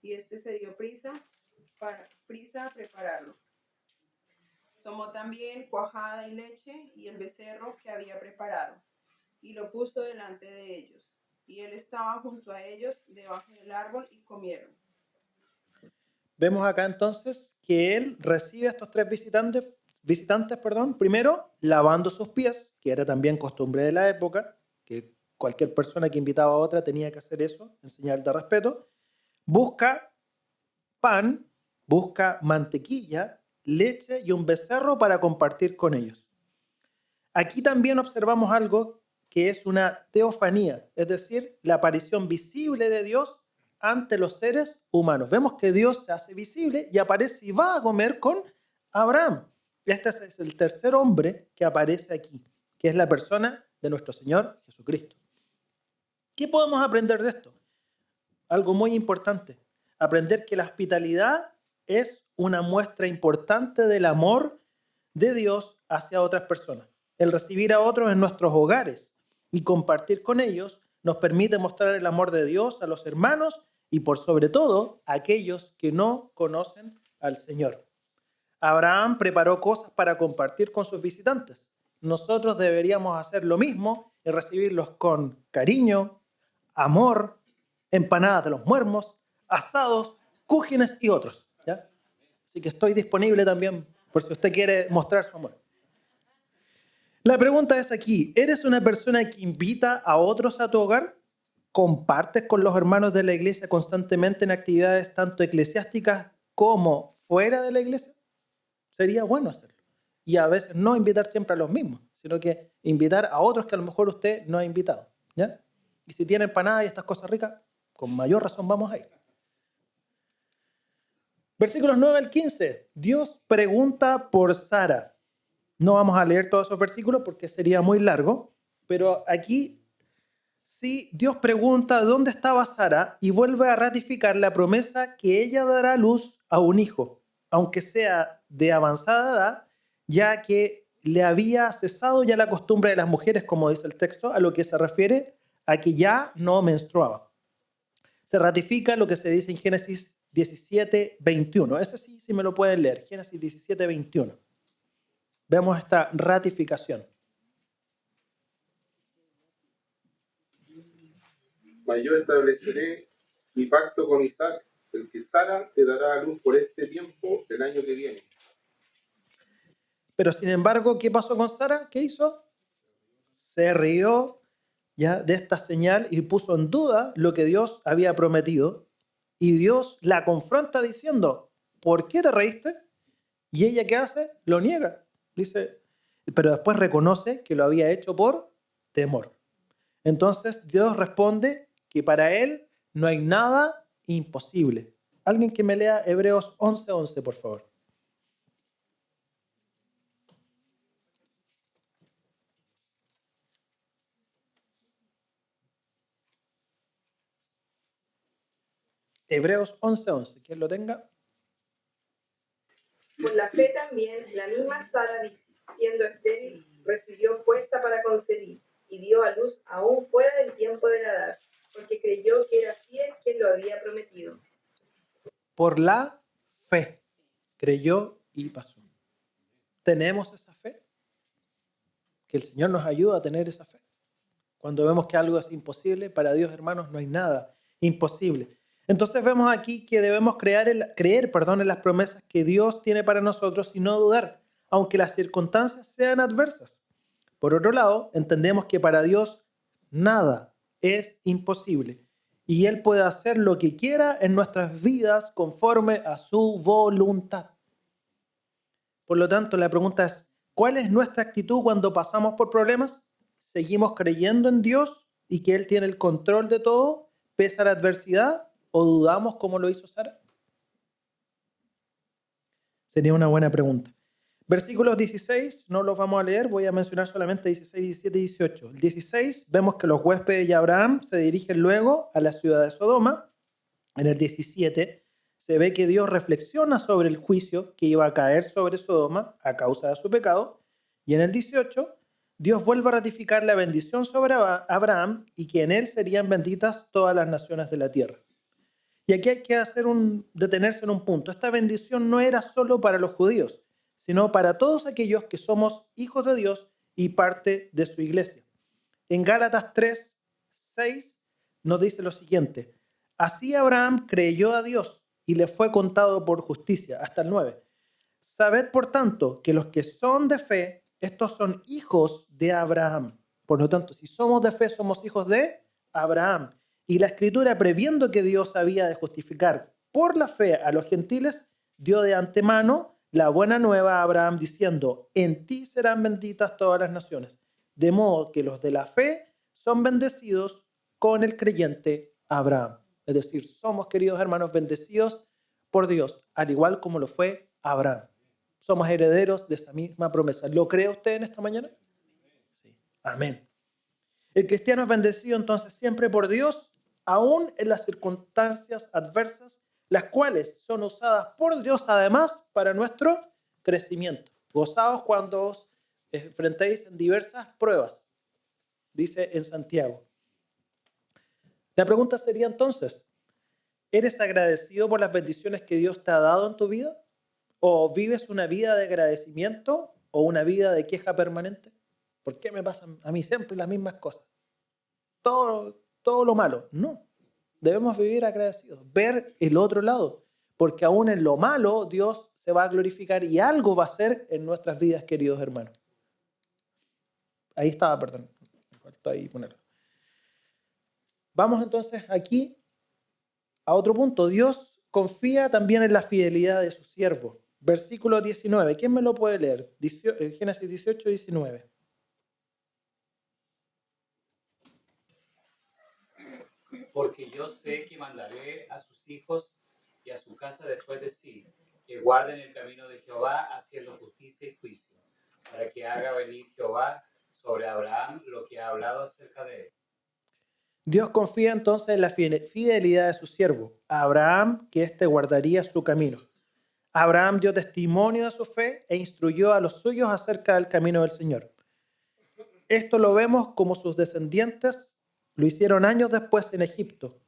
Y éste se dio prisa a prepararlo. Tomó también cuajada y leche y el becerro que había preparado y lo puso delante de ellos. Y él estaba junto a ellos debajo del árbol y comieron. Vemos acá entonces que él recibe a estos 3 visitantes, primero lavando sus pies, que era también costumbre de la época, que cualquier persona que invitaba a otra tenía que hacer eso, en señal de respeto. Busca pan, busca mantequilla, leche y un becerro para compartir con ellos. Aquí también observamos algo que es una teofanía, es decir, la aparición visible de Dios ante los seres humanos. Vemos que Dios se hace visible y aparece y va a comer con Abraham. Este es el tercer hombre que aparece aquí, que es la persona de nuestro Señor Jesucristo. ¿Qué podemos aprender de esto? Algo muy importante. Aprender que la hospitalidad es una muestra importante del amor de Dios hacia otras personas. El recibir a otros en nuestros hogares y compartir con ellos nos permite mostrar el amor de Dios a los hermanos y por sobre todo a aquellos que no conocen al Señor. Abraham preparó cosas para compartir con sus visitantes. Nosotros deberíamos hacer lo mismo y recibirlos con cariño, amor, empanadas de los muermos, asados, cúgenes y otros, ¿ya? Así que estoy disponible también por si usted quiere mostrar su amor. La pregunta es aquí, ¿eres una persona que invita a otros a tu hogar? ¿Compartes con los hermanos de la iglesia constantemente en actividades tanto eclesiásticas como fuera de la iglesia? Sería bueno hacerlo. Y a veces no invitar siempre a los mismos, sino que invitar a otros que a lo mejor usted no ha invitado, ¿ya? Y si tiene empanadas y estas cosas ricas, con mayor razón vamos a ir. Versículos 9 al 15. Dios pregunta por Sara. No vamos a leer todos esos versículos porque sería muy largo, pero aquí sí Dios pregunta dónde estaba Sara y vuelve a ratificar la promesa que ella dará a luz a un hijo, aunque sea de avanzada edad, ya que le había cesado ya la costumbre de las mujeres, como dice el texto, a lo que se refiere a que ya no menstruaba. Se ratifica lo que se dice en Génesis 17:21. Ese sí me lo pueden leer, Génesis 17:21. Vemos esta ratificación. Mas yo estableceré mi pacto con Isaac, el que Sara te dará a luz por este tiempo el año que viene. Pero sin embargo, ¿qué pasó con Sara? ¿Qué hizo? Se rió ya de esta señal y puso en duda lo que Dios había prometido. Y Dios la confronta diciendo, ¿por qué te reíste? Y ella, ¿qué hace? Lo niega. Dice, pero después reconoce que lo había hecho por temor. Entonces Dios responde que para él no hay nada imposible. Alguien que me lea Hebreos 11:11, por favor. Hebreos 11:11. ¿Quién lo tenga? Por la fe también, la misma Sara, siendo estéril, recibió fuerza para concebir y dio a luz aún fuera del tiempo de la edad, porque creyó que era fiel quien lo había prometido. Por la fe. Creyó y pasó. ¿Tenemos esa fe? Que el Señor nos ayuda a tener esa fe. Cuando vemos que algo es imposible, para Dios, hermanos, no hay nada imposible. Entonces vemos aquí que debemos creer en las promesas que Dios tiene para nosotros y no dudar, aunque las circunstancias sean adversas. Por otro lado, entendemos que para Dios nada es imposible. y Él puede hacer lo que quiera en nuestras vidas conforme a su voluntad. Por lo tanto, la pregunta es, ¿cuál es nuestra actitud cuando pasamos por problemas? ¿Seguimos creyendo en Dios y que Él tiene el control de todo, pese a la adversidad, o dudamos como lo hizo Sara? Sería una buena pregunta. Versículos 16, no los vamos a leer, voy a mencionar solamente 16, 17 y 18. El 16, vemos que los huéspedes de Abraham se dirigen luego a la ciudad de Sodoma. En el 17, se ve que Dios reflexiona sobre el juicio que iba a caer sobre Sodoma a causa de su pecado. Y en el 18, Dios vuelve a ratificar la bendición sobre Abraham y que en él serían benditas todas las naciones de la tierra. Y aquí hay que detenerse en un punto. Esta bendición no era solo para los judíos, sino para todos aquellos que somos hijos de Dios y parte de su iglesia. En Gálatas 3, 6 nos dice lo siguiente: así Abraham creyó a Dios y le fue contado por justicia, hasta el 9. Sabed, por tanto, que los que son de fe, estos son hijos de Abraham. Por lo tanto, si somos de fe, somos hijos de Abraham. Y la Escritura, previendo que Dios había de justificar por la fe a los gentiles, dio de antemano la buena nueva a Abraham, diciendo: en ti serán benditas todas las naciones. De modo que los de la fe son bendecidos con el creyente Abraham. Es decir, somos, queridos hermanos, bendecidos por Dios, al igual como lo fue Abraham. Somos herederos de esa misma promesa. ¿Lo cree usted en esta mañana? Sí. Amén. El cristiano es bendecido entonces siempre por Dios, aún en las circunstancias adversas, las cuales son usadas por Dios además para nuestro crecimiento. Gozaos cuando os enfrentéis en diversas pruebas, dice en Santiago. La pregunta sería entonces, ¿eres agradecido por las bendiciones que Dios te ha dado en tu vida? ¿O vives una vida de agradecimiento o una vida de queja permanente? ¿Por qué me pasan a mí siempre las mismas cosas? Todo lo malo. No. Debemos vivir agradecidos, ver el otro lado, porque aún en lo malo Dios se va a glorificar y algo va a hacer en nuestras vidas, queridos hermanos. Ahí estaba, perdón. Me faltó ahí ponerlo. Vamos entonces aquí a otro punto. Dios confía también en la fidelidad de su siervo. Versículo 19. ¿Quién me lo puede leer? Génesis 18, 19. Porque yo sé que mandaré a sus hijos y a su casa después de sí, que guarden el camino de Jehová, haciendo justicia y juicio, para que haga venir Jehová sobre Abraham lo que ha hablado acerca de él. Dios confía entonces en la fidelidad de su siervo, a Abraham, que éste guardaría su camino. Abraham dio testimonio de su fe e instruyó a los suyos acerca del camino del Señor. Esto lo vemos como sus descendientes lo hicieron años después en Egipto.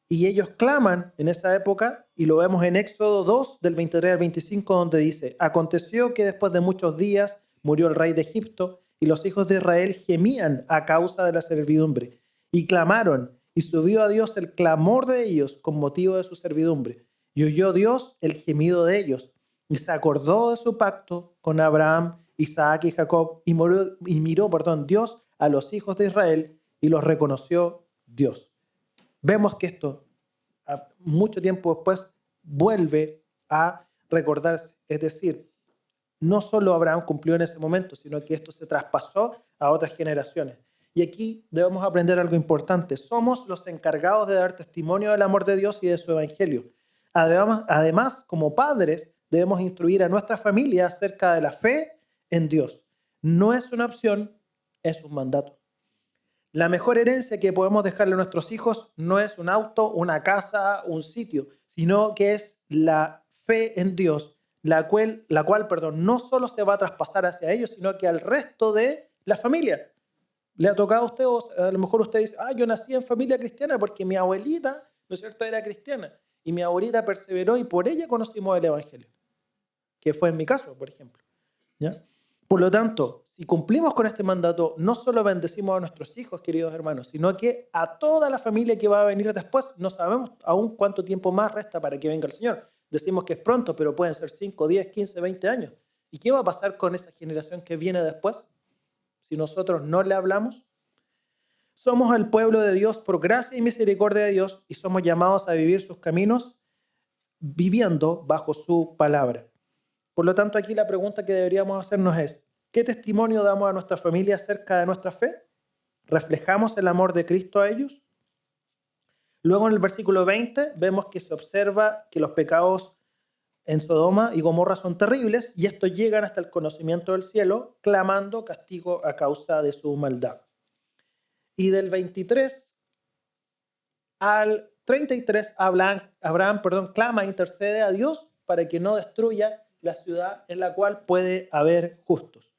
Y ellos claman en esa época, y lo vemos en Éxodo 2, del 23 al 25, donde dice: aconteció que después de muchos días murió el rey de Egipto, y los hijos de Israel gemían a causa de la servidumbre, y clamaron, y subió a Dios el clamor de ellos con motivo de su servidumbre. Y oyó Dios el gemido de ellos, y se acordó de su pacto con Abraham, Isaac y Jacob, y miró Dios a los hijos de Israel, y los reconoció Dios. Vemos que esto, mucho tiempo después, vuelve a recordarse. Es decir, no solo Abraham cumplió en ese momento, sino que esto se traspasó a otras generaciones. Y aquí debemos aprender algo importante. Somos los encargados de dar testimonio del amor de Dios y de su evangelio. Además, como padres, debemos instruir a nuestra familia acerca de la fe en Dios. No es una opción, es un mandato. La mejor herencia que podemos dejarle a nuestros hijos no es un auto, una casa, un sitio, sino que es la fe en Dios, la cual no solo se va a traspasar hacia ellos, sino que al resto de la familia. ¿Le ha tocado a usted? O a lo mejor usted dice: yo nací en familia cristiana porque mi abuelita, ¿no es cierto?, era cristiana. Y mi abuelita perseveró y por ella conocimos el evangelio. Que fue en mi caso, por ejemplo. ¿Ya? Por lo tanto, si cumplimos con este mandato, no solo bendecimos a nuestros hijos, queridos hermanos, sino que a toda la familia que va a venir después. No sabemos aún cuánto tiempo más resta para que venga el Señor. Decimos que es pronto, pero pueden ser 5, 10, 15, 20 años. ¿Y qué va a pasar con esa generación que viene después si nosotros no le hablamos? Somos el pueblo de Dios por gracia y misericordia de Dios y somos llamados a vivir sus caminos viviendo bajo su palabra. Por lo tanto, aquí la pregunta que deberíamos hacernos es, ¿qué testimonio damos a nuestra familia acerca de nuestra fe? ¿Reflejamos el amor de Cristo a ellos? Luego en el versículo 20 vemos que se observa que los pecados en Sodoma y Gomorra son terribles y estos llegan hasta el conocimiento del cielo, clamando castigo a causa de su maldad. Y del 23 al 33 Abraham clama e intercede a Dios para que no destruya la ciudad en la cual puede haber justos.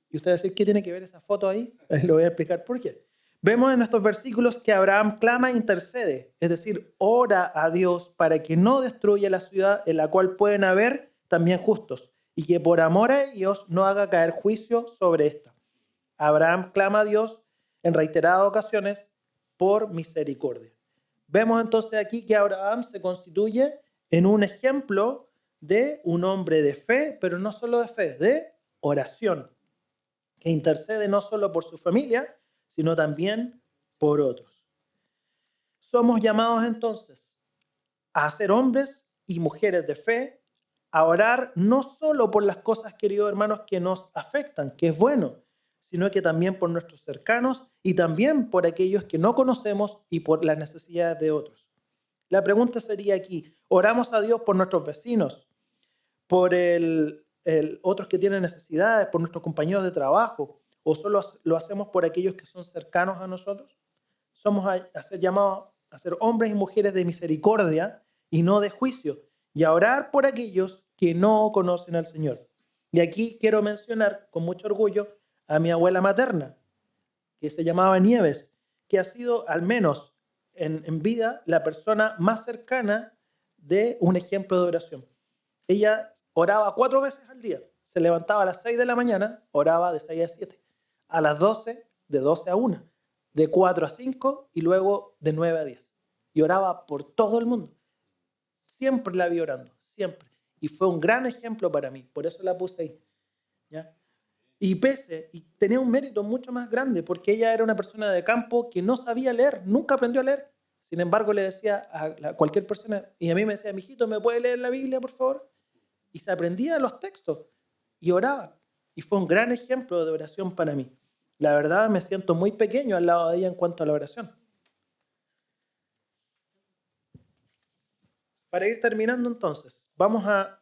Y ustedes dicen, ¿qué tiene que ver esa foto ahí? Lo voy a explicar por qué. Vemos en estos versículos que Abraham clama e intercede, es decir, ora a Dios para que no destruya la ciudad en la cual pueden haber también justos y que por amor a ellos no haga caer juicio sobre esta. Abraham clama a Dios en reiteradas ocasiones por misericordia. Vemos entonces aquí que Abraham se constituye en un ejemplo de un hombre de fe, pero no solo de fe, de oración, que intercede no solo por su familia, sino también por otros. Somos llamados entonces a ser hombres y mujeres de fe, a orar no solo por las cosas, queridos hermanos, que nos afectan, que es bueno, sino que también por nuestros cercanos y también por aquellos que no conocemos y por las necesidades de otros. La pregunta sería aquí, ¿oramos a Dios por nuestros vecinos, por otros que tienen necesidades, por nuestros compañeros de trabajo, o solo lo hacemos por aquellos que son cercanos a nosotros? Somos a ser llamados a ser hombres y mujeres de misericordia y no de juicio, y a orar por aquellos que no conocen al Señor. Y aquí quiero mencionar con mucho orgullo a mi abuela materna, que se llamaba Nieves, que ha sido, al menos en vida, la persona más cercana de un ejemplo de oración. Ella oraba 4 veces al día. Se levantaba a las 6 de la mañana, oraba de 6 a 7. A las 12, de 12 a 1. De 4 a 5 y luego de 9 a 10. Y oraba por todo el mundo. Siempre la vi orando, siempre. Y fue un gran ejemplo para mí. Por eso la puse ahí. ¿Ya? Y tenía un mérito mucho más grande, porque ella era una persona de campo que no sabía leer, nunca aprendió a leer. Sin embargo, le decía a cualquier persona, y a mí me decía, mijito, ¿me puede leer la Biblia, por favor? Y se aprendía los textos y oraba. Y fue un gran ejemplo de oración para mí. La verdad, me siento muy pequeño al lado de ella en cuanto a la oración. Para ir terminando entonces, vamos a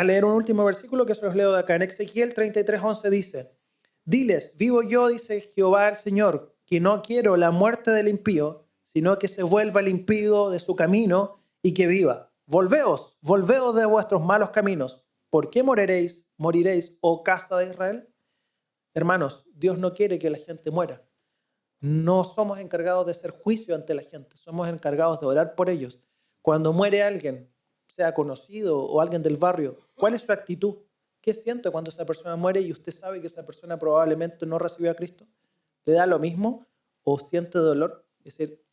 leer un último versículo que se los leo de acá. En Ezequiel 33:11 dice, diles, vivo yo, dice Jehová el Señor, que no quiero la muerte del impío, sino que se vuelva el impío de su camino y que viva. Volveos de vuestros malos caminos. ¿Por qué moriréis, oh casa de Israel? Hermanos, Dios no quiere que la gente muera. No somos encargados de hacer juicio ante la gente, somos encargados de orar por ellos. Cuando muere alguien, sea conocido o alguien del barrio, ¿cuál es su actitud? ¿Qué siente cuando esa persona muere y usted sabe que esa persona probablemente no recibió a Cristo? ¿Le da lo mismo o siente dolor? Es decir,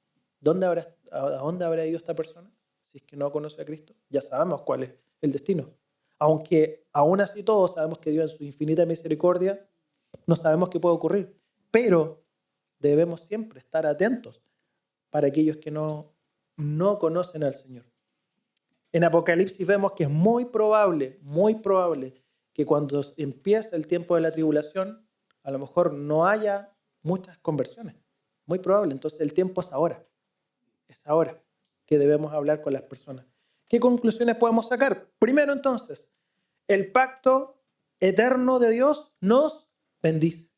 ¿a dónde habrá ido esta persona si es que no conoce a Cristo? Ya sabemos cuál es el destino. Aunque aún así todos sabemos que Dios en su infinita misericordia no sabemos qué puede ocurrir, pero debemos siempre estar atentos para aquellos que no conocen al Señor. En Apocalipsis vemos que es muy probable que cuando empiece el tiempo de la tribulación, a lo mejor no haya muchas conversiones. Muy probable. Entonces el tiempo es ahora. Es ahora que debemos hablar con las personas. ¿Qué conclusiones podemos sacar? Primero entonces, el pacto eterno de Dios nos bendice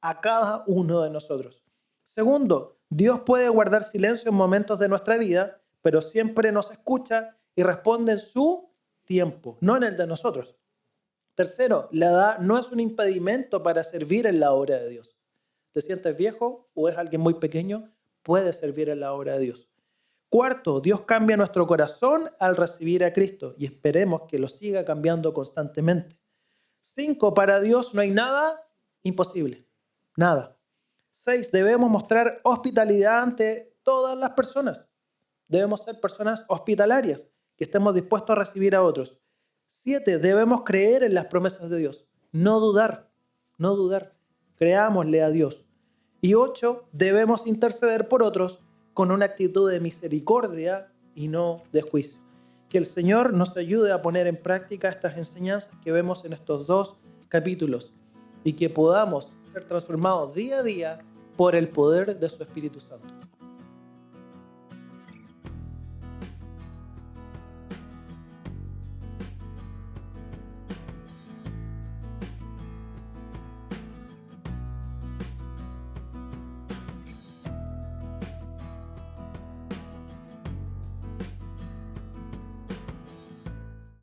a cada uno de nosotros. Segundo, Dios puede guardar silencio en momentos de nuestra vida, pero siempre nos escucha y responde en su tiempo, no en el de nosotros. Tercero, la edad no es un impedimento para servir en la obra de Dios. ¿Te sientes viejo o es alguien muy pequeño? Puedes servir en la obra de Dios. Cuarto, Dios cambia nuestro corazón al recibir a Cristo y esperemos que lo siga cambiando constantemente. 5, para Dios no hay nada imposible. Nada. 6, debemos mostrar hospitalidad ante todas las personas. Debemos ser personas hospitalarias, que estemos dispuestos a recibir a otros. 7, debemos creer en las promesas de Dios. No dudar. Creámosle a Dios. Y 8, debemos interceder por otros con una actitud de misericordia y no de juicio. Que el Señor nos ayude a poner en práctica estas enseñanzas que vemos en estos 2 capítulos y que podamos ser transformados día a día por el poder de su Espíritu Santo.